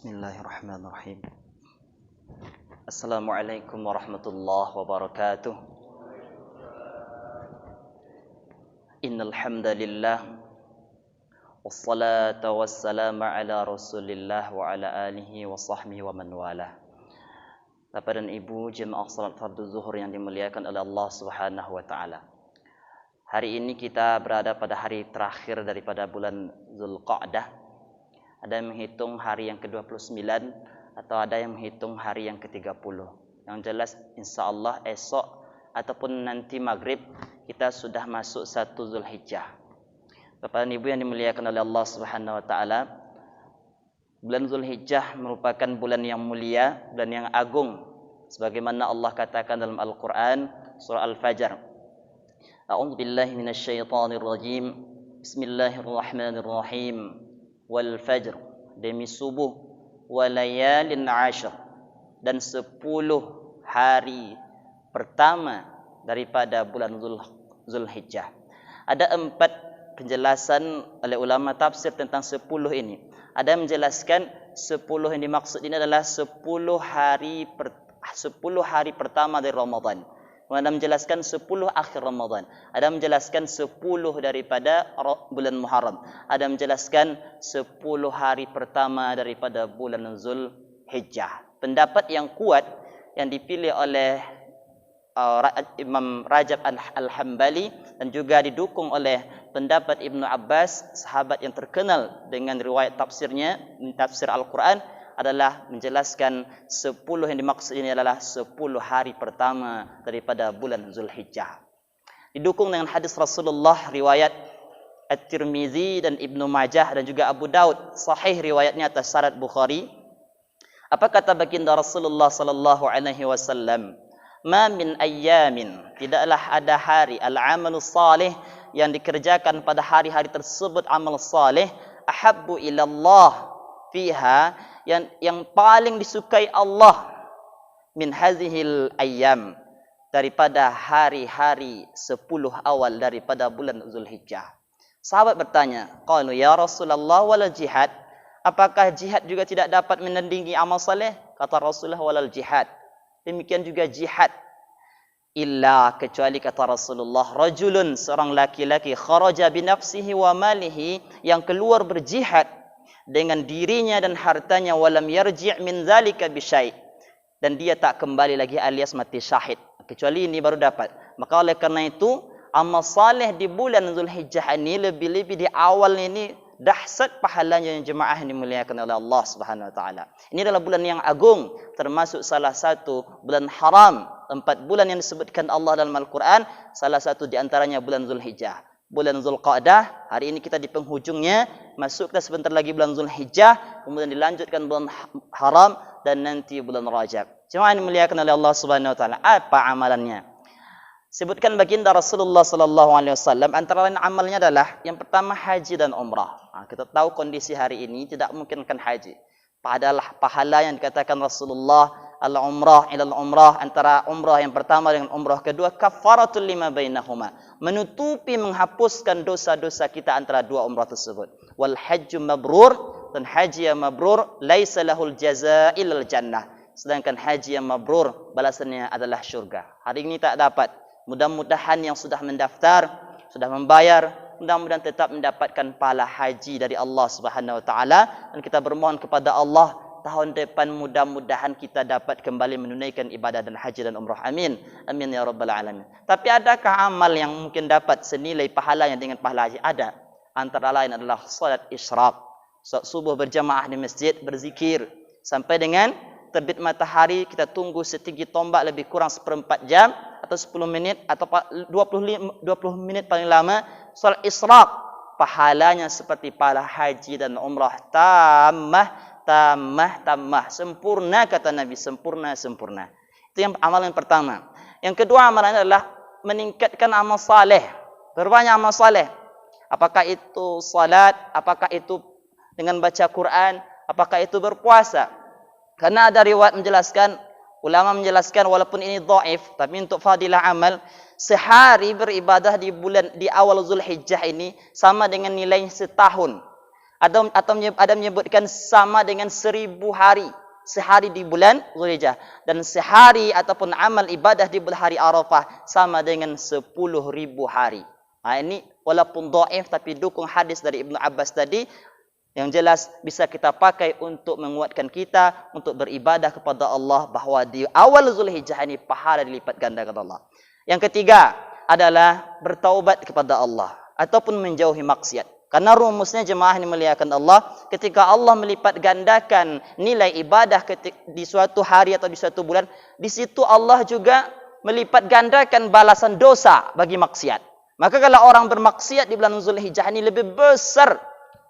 Bismillahirrahmanirrahim. Assalamualaikum warahmatullahi wabarakatuh. Innal hamdalillah wassalatu wassalamu ala Rasulillah wa ala alihi wa sahbihi wa man walah. Bapak dan Ibu jemaah salat fardu zuhur yang dimuliakan oleh Allah Subhanahu wa taala. Hari ini kita berada pada hari terakhir daripada bulan Zulqa'dah. Ada yang menghitung hari yang ke-29 atau ada yang menghitung hari yang ke-30. Yang jelas insyaAllah esok ataupun nanti maghrib kita sudah masuk 1 Zulhijjah. Bapak dan Ibu yang dimuliakan oleh Allah Subhanahu wa taala, bulan Zulhijjah merupakan bulan yang mulia, bulan yang agung, sebagaimana Allah katakan dalam Al-Qur'an surah Al-Fajr. A'udzu billahi minasyaitonir rajim. Bismillahirrahmanirrahim. Wal fajr, demi subuh, walayalin ashr, dan 10 hari pertama daripada bulan Zulhijjah. Ada 4 penjelasan oleh ulama tafsir tentang 10 ini. Ada yang menjelaskan 10 yang dimaksud ini adalah 10 hari pertama dari Ramadan. Ada menjelaskan 10 akhir Ramadan. Ada menjelaskan 10 daripada bulan Muharram. Ada menjelaskan 10 hari pertama daripada bulan Zulhijjah. Pendapat yang kuat yang dipilih oleh Imam Rajab Al-Hambali dan juga didukung oleh pendapat Ibnu Abbas, sahabat yang terkenal dengan riwayat tafsirnya, tafsir Al-Quran, adalah menjelaskan 10 yang dimaksud ini adalah 10 hari pertama daripada bulan Zulhijjah. Didukung dengan hadis Rasulullah riwayat At-Tirmizi dan Ibnu Majah dan juga Abu Daud, sahih riwayatnya atas syarat Bukhari. Apa kata baginda Rasulullah sallallahu alaihi wasallam? Ma min ayyamin, tidaklah ada hari al-amalus salih yang dikerjakan pada hari-hari tersebut amal salih, ahabbu ilallah fiha, yang paling disukai Allah, min hazihil ayyam, daripada hari-hari 10 awal daripada bulan Zulhijjah. Sahabat bertanya, qalu ya Rasulullah wal jihad, apakah jihad juga tidak dapat menandingi amal saleh? Kata Rasulullah walal jihad, demikian juga jihad. Illa, kecuali kata Rasulullah, rajulun, seorang laki-laki, kharaja binafsihi wa malihi, yang keluar berjihad dengan dirinya dan hartanya, walam yarji' min zalika bisyai', dan dia tak kembali lagi alias mati syahid, kecuali ini baru dapat. Maka oleh kerana itu amal saleh di bulan Zulhijjah ini lebih-lebih di awal ini dahsyat pahalanya yang jemaah yang dimuliakan oleh Allah Subhanahu wa taala. Ini adalah bulan yang agung, termasuk salah satu bulan haram. 4 bulan yang disebutkan Allah dalam Al-Quran, salah satu di antaranya bulan Zulhijjah. Bulan Zulqa'dah, hari ini kita di penghujungnya, masuk kita sebentar lagi bulan Zulhijjah, kemudian dilanjutkan bulan haram, dan nanti bulan Rajab. Jemaah yang dimuliakan oleh Allah Subhanahu wa taala, apa amalannya? Sebutkan baginda Rasulullah sallallahu alaihi wasallam, antara lain amalnya adalah yang pertama haji dan umrah. Kita tahu kondisi hari ini tidak memungkinkan haji. Padahal pahala yang dikatakan Rasulullah, al-umrah ilal umrah, antara umrah yang pertama dengan umrah kedua, kafaratul lima bainahuma, menutupi, menghapuskan dosa-dosa kita antara dua umrah tersebut. Wal hajju mabrur, dan haji yang mabrur, laisa lahul jazaa illal jannah, sedangkan haji yang mabrur balasannya adalah syurga. Hari ini tak dapat. Mudah-mudahan yang sudah mendaftar, sudah membayar, mudah-mudahan tetap mendapatkan pahala haji dari Allah Subhanahu wa taala, dan kita bermohon kepada Allah tahun depan mudah-mudahan kita dapat kembali menunaikan ibadah dan haji dan umrah. Amin. Amin ya rabbal alamin. Tapi adakah amal yang mungkin dapat senilai pahalanya dengan pahala haji? Ada. Antara lain adalah salat isyraq. Salat subuh berjamaah di masjid, berzikir sampai dengan terbit matahari, kita tunggu setinggi tombak lebih kurang 1/4 jam atau 10 minit atau 20 menit paling lama. Salat isyraq pahalanya seperti pahala haji dan umrah, tamah, sempurna, kata Nabi, sempurna. Itu yang amalan pertama. Yang kedua amalan adalah meningkatkan amal saleh, berbanyak amal saleh. Apakah itu salat, apakah itu dengan baca Quran, apakah itu berpuasa. Karena ada riwayat menjelaskan, ulama menjelaskan walaupun ini dhaif, tapi untuk fadilah amal, sehari beribadah di awal Zulhijjah ini sama dengan nilai setahun. Atau ada menyebutkan sama dengan 1000 hari. Sehari di bulan Zulhijjah. Dan sehari ataupun amal ibadah di bulan hari Arafah sama dengan 10.000 hari. Ini walaupun dhaif tapi dukung hadis dari Ibnu Abbas tadi. Yang jelas bisa kita pakai untuk menguatkan kita untuk beribadah kepada Allah, bahawa di awal Zulhijjah ini pahala dilipat gandakan Allah. Yang ketiga adalah bertaubat kepada Allah ataupun menjauhi maksiat. Karena rumusnya jemaah ini muliakan Allah, ketika Allah melipat gandakan nilai ibadah di suatu hari atau di suatu bulan, di situ Allah juga melipat gandakan balasan dosa bagi maksiat. Maka kalau orang bermaksiat di bulan Zulhijjah ini lebih besar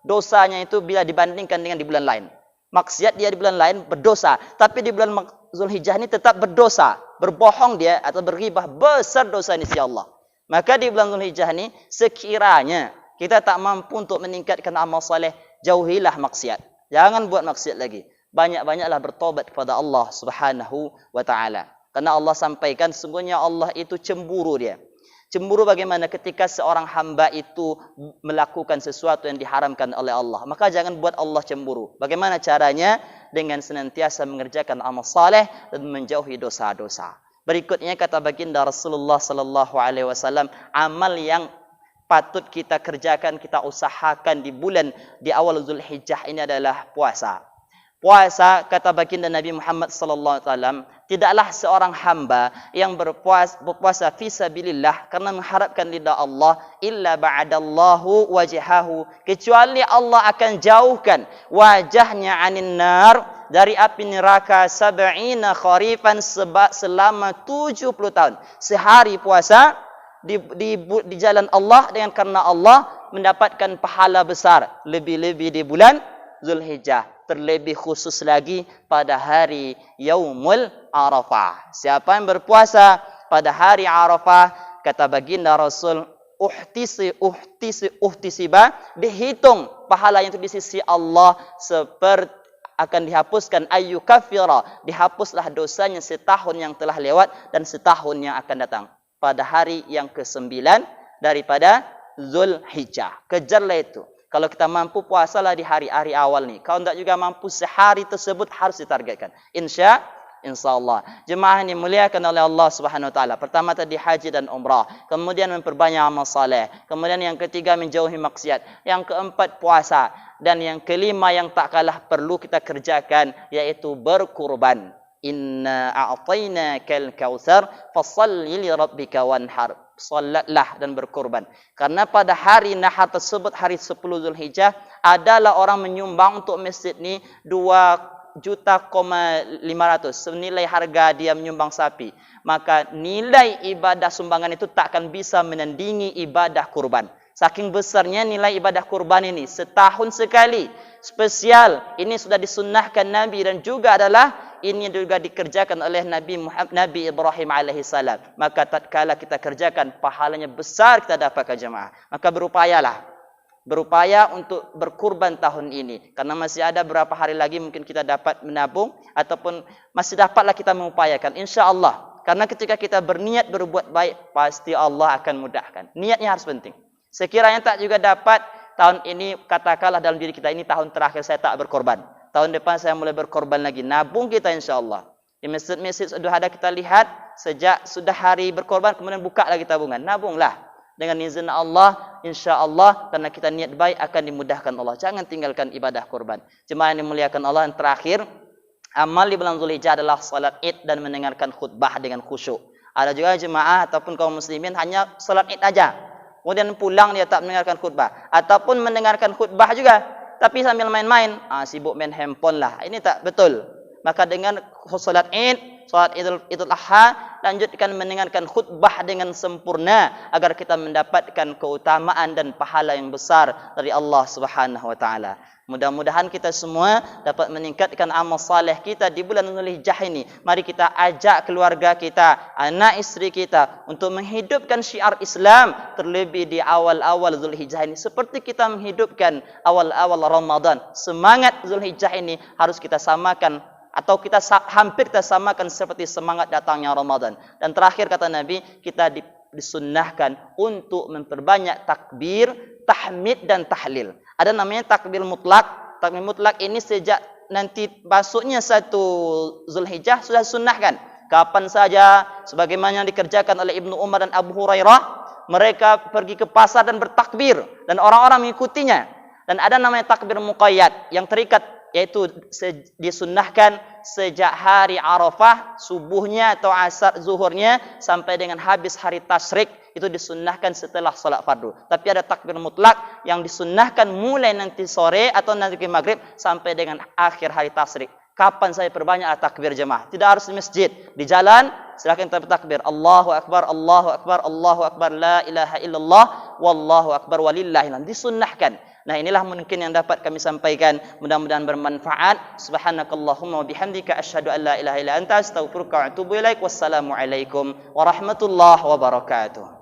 dosanya itu bila dibandingkan dengan di bulan lain. Maksiat dia di bulan lain berdosa, tapi di bulan Zulhijjah ini tetap berdosa, berbohong dia atau berghibah, besar dosa ini si Allah. Maka di bulan Zulhijjah ini sekiranya kita tak mampu untuk meningkatkan amal saleh, jauhilah maksiat. Jangan buat maksiat lagi. Banyak-banyaklah bertobat kepada Allah Subhanahu wa taala. Karena Allah sampaikan sesungguhnya Allah itu cemburu dia. Cemburu bagaimana ketika seorang hamba itu melakukan sesuatu yang diharamkan oleh Allah. Maka jangan buat Allah cemburu. Bagaimana caranya? Dengan senantiasa mengerjakan amal saleh dan menjauhi dosa-dosa. Berikutnya kata baginda Rasulullah sallallahu alaihi wasallam, amal yang patut kita kerjakan, kita usahakan di awal Zulhijjah ini adalah puasa. Puasa, kata baginda Nabi Muhammad sallallahu alaihi wasallam, tidaklah seorang hamba yang berpuasa fi sabilillah karena mengharapkan ridha Allah illa ba'adallahu wajhahu, kecuali Allah akan jauhkan wajahnya anin nar, dari api neraka 70 kharifan, selama 70 tahun. Sehari puasa di jalan Allah dengan karena Allah mendapatkan pahala besar, lebih-lebih di bulan Zulhijjah, terlebih khusus lagi pada hari Yaumul Arafah. Siapa yang berpuasa pada hari Arafah, kata baginda Rasul, uhtisiba, dihitung pahala yang itu di sisi Allah seperti akan dihapuskan ayyukafira, dihapuslah dosanya setahun yang telah lewat dan setahun yang akan datang. Pada hari yang ke-9 daripada Zulhijjah. Kejarlah itu. Kalau kita mampu puasalah di hari-hari awal ni. Kalau tidak juga mampu sehari tersebut harus ditargetkan. InsyaAllah. Jemaah ini muliakan oleh Allah Subhanahu Wa Taala. Pertama tadi haji dan umrah. Kemudian memperbanyak amal saleh. Kemudian yang ketiga menjauhi maksiat. Yang keempat puasa. Dan yang kelima yang tak kalah perlu kita kerjakan yaitu berkurban. Inna a'tainakal kautsar fashalli li rabbika wanhar. Salatlah dan berkorban. Karena pada hari nahar tersebut, hari 10 Zulhijjah, adalah orang menyumbang untuk masjid ni 2,5 juta senilai harga dia menyumbang sapi. Maka nilai ibadah sumbangan itu tak akan bisa menandingi ibadah kurban. Saking besarnya nilai ibadah kurban ini, setahun sekali, spesial. Ini sudah disunnahkan Nabi dan juga adalah ini juga dikerjakan oleh Nabi Ibrahim alaihissalam. Maka tatkala kita kerjakan, pahalanya besar kita dapatkan jemaah. Maka berupaya untuk berkurban tahun ini. Karena masih ada beberapa hari lagi mungkin kita dapat menabung ataupun masih dapatlah kita mengupayakan. InsyaAllah. Karena ketika kita berniat berbuat baik, pasti Allah akan mudahkan. Niatnya harus penting. Sekiranya tak juga dapat tahun ini, katakanlah dalam diri kita, ini tahun terakhir saya tak berkorban. Tahun depan saya mulai berkorban lagi. Nabung kita insyaAllah. Di masjid-masjid sudah ada kita lihat, sejak sudah hari berkorban, kemudian buka lagi tabungan. Nabunglah. Dengan izin Allah, insyaAllah, karena kita niat baik akan dimudahkan Allah. Jangan tinggalkan ibadah korban. Jemaah yang dimuliakan Allah, yang terakhir, amal di bulan Zulhijjah adalah salat Id dan mendengarkan khutbah dengan khusyuk. Ada juga jemaah ataupun kaum muslimin hanya salat Id aja. Kemudian pulang dia tak mendengarkan khutbah. Ataupun mendengarkan khutbah juga, tapi sambil main-main, sibuk main handphone lah. Ini tak betul. Maka dengan salat Id, salat Idul Adha, lanjutkan mendengarkan khutbah dengan sempurna agar kita mendapatkan keutamaan dan pahala yang besar dari Allah Subhanahu wa taala. Mudah-mudahan kita semua dapat meningkatkan amal saleh kita di bulan Zulhijjah ini. Mari kita ajak keluarga kita, anak isteri kita untuk menghidupkan syiar Islam terlebih di awal-awal Zulhijjah ini. Seperti kita menghidupkan awal-awal Ramadan. Semangat Zulhijjah ini harus kita samakan atau kita hampir kita samakan seperti semangat datangnya Ramadan. Dan terakhir kata Nabi, kita disunnahkan untuk memperbanyak takbir, tahmid dan tahlil. Ada namanya takbir mutlak. Takbir mutlak ini sejak nanti masuknya 1 Zulhijjah sudah sunnahkan. Kapan saja, sebagaimana yang dikerjakan oleh Ibnu Umar dan Abu Hurairah, mereka pergi ke pasar dan bertakbir dan orang-orang mengikutinya. Dan ada namanya takbir muqayyad yang terikat, yaitu disunnahkan sejak hari Arafah subuhnya atau asar zuhurnya sampai dengan habis hari tasyrik, itu disunnahkan setelah salat fardu. Tapi ada takbir mutlak yang disunnahkan mulai nanti sore atau nanti maghrib sampai dengan akhir hari tasyrik. Kapan saya perbanyak takbir jemaah? Tidak harus di masjid, di jalan silakan bertakbir. Allahu akbar, Allahu akbar, Allahu akbar, la ilaha illallah, wallahu akbar walillahil hamd. Disunnahkan. Nah, inilah mungkin yang dapat kami sampaikan. Mudah-mudahan bermanfaat. Subhanakallahumma wa bihamdika asyhadu an la ilaha illa anta astaghfiruka wa atubu ilaik. Wassalamu alaikum warahmatullahi wabarakatuh.